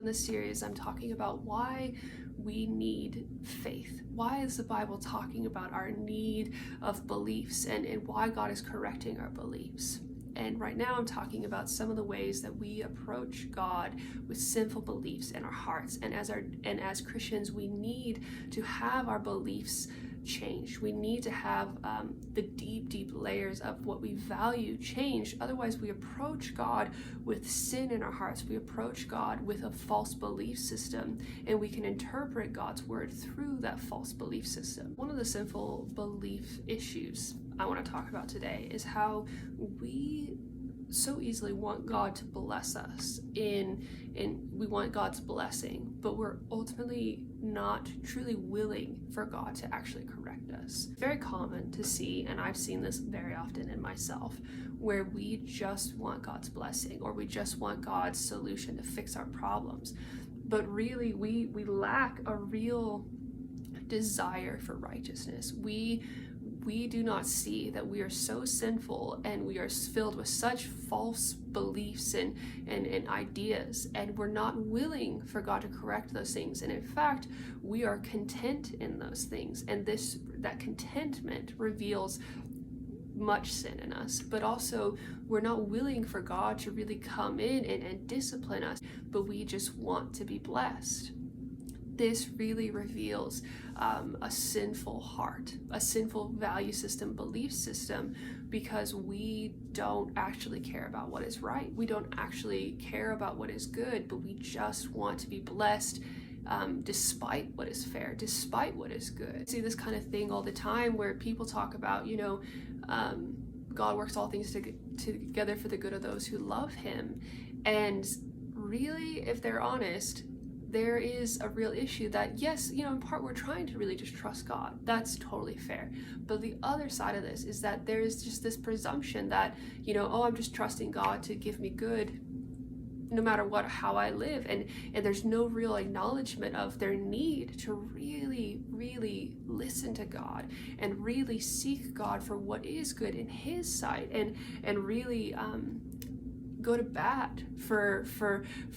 In this series, I'm talking about why we need faith. Why is the Bible talking about our need of beliefs and why God is correcting our beliefs? And right now I'm talking about some of the ways that we approach God with sinful beliefs in our hearts. And as Christians, we need to have our beliefs changed. We need to have the deep layers of what we value changed. Otherwise, we approach God with sin in our hearts. We approach God with a false belief system, and we can interpret God's word through that false belief system. One of the sinful belief issues I want to talk about today is how we so easily want God to bless us and we want God's blessing, but we're ultimately not truly willing for God to actually correct us. It's very common to see, and I've seen this very often in myself, where we just want God's blessing or we just want God's solution to fix our problems, but really we lack a real desire for righteousness. We do not see that we are so sinful and we are filled with such false beliefs and ideas, and we're not willing for God to correct those things. And in fact, we are content in those things, and that contentment reveals much sin in us. But also, we're not willing for God to really come in and discipline us, but we just want to be blessed. This really reveals a sinful heart, a sinful value system, belief system, because we don't actually care about what is right. We don't actually care about what is good, but we just want to be blessed despite what is fair, despite what is good. I see this kind of thing all the time where people talk about, God works all things together for the good of those who love him. And really, if they're honest, there is a real issue that, yes, in part we're trying to really just trust God. That's totally fair. But the other side of this is that there is just this presumption that, I'm just trusting God to give me good no matter how I live. And there's no real acknowledgement of their need to really listen to God and really seek God for what is good in his sight and really go to bat for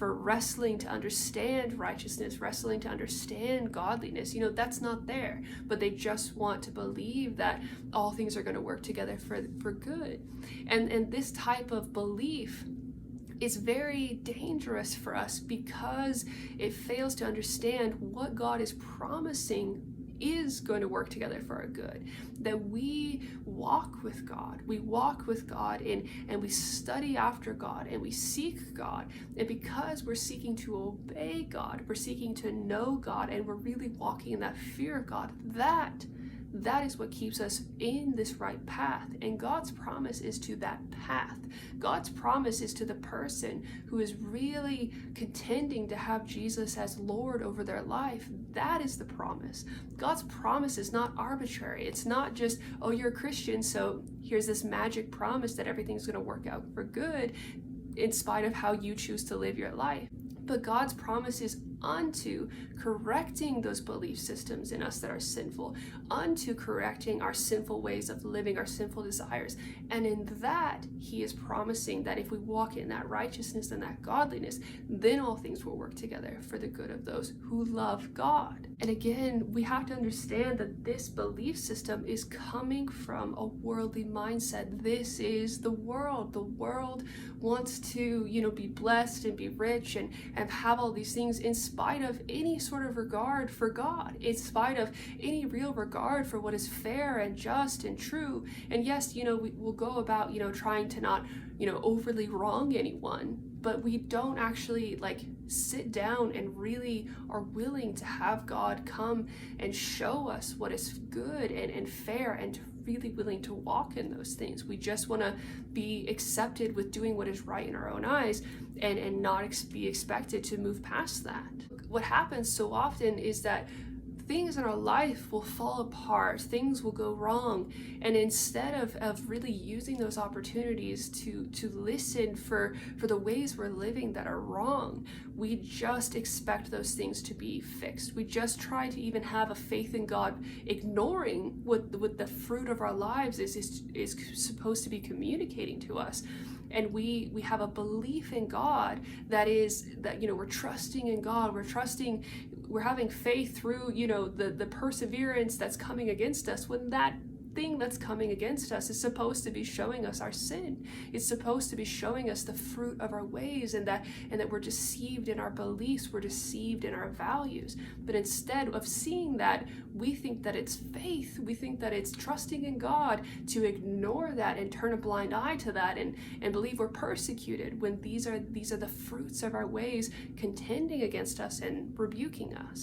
wrestling to understand righteousness, wrestling to understand godliness. That's not there, but they just want to believe that all things are going to work together for good. And this type of belief is very dangerous for us because it fails to understand what God is promising is going to work together for our good. That we walk with God and we study after God and we seek God. And because we're seeking to obey God, we're seeking to know God, and we're really walking in that fear of God, that is what keeps us in this right path. And God's promise is to that path. God's promise is to the person who is really contending to have Jesus as Lord over their life. That is the promise. God's promise is not arbitrary. It's not just, oh, you're a Christian, so here's this magic promise that everything's going to work out for good in spite of how you choose to live your life. But God's promise is unto correcting those belief systems in us that are sinful, unto correcting our sinful ways of living, our sinful desires. And in that, he is promising that if we walk in that righteousness and that godliness, then all things will work together for the good of those who love God. And again, we have to understand that this belief system is coming from a worldly mindset. This is the world. The world wants to, be blessed and be rich and have all these things in spite of any sort of regard for God, in spite of any real regard for what is fair and just and true. And yes, we'll go about, trying to not, overly wrong anyone, but we don't actually sit down and really are willing to have God come and show us what is good and fair, and really willing to walk in those things. We just want to be accepted with doing what is right in our own eyes and not be expected to move past that. What happens so often is that things in our life will fall apart, things will go wrong, and instead of really using those opportunities to listen for the ways we're living that are wrong, we just expect those things to be fixed. We just try to even have a faith in God, ignoring what the fruit of our lives is supposed to be communicating to us. and we have a belief in God that is that, you know, we're trusting in God, we're having faith through, you know, the perseverance that's coming against us, when that thing that's coming against us is supposed to be showing us our sin. It's supposed to be showing us the fruit of our ways, and that we're deceived in our beliefs, we're deceived in our values. But instead of seeing that, we think that it's faith, we think that it's trusting in God to ignore that and turn a blind eye to that, and believe we're persecuted, when these are the fruits of our ways contending against us and rebuking us.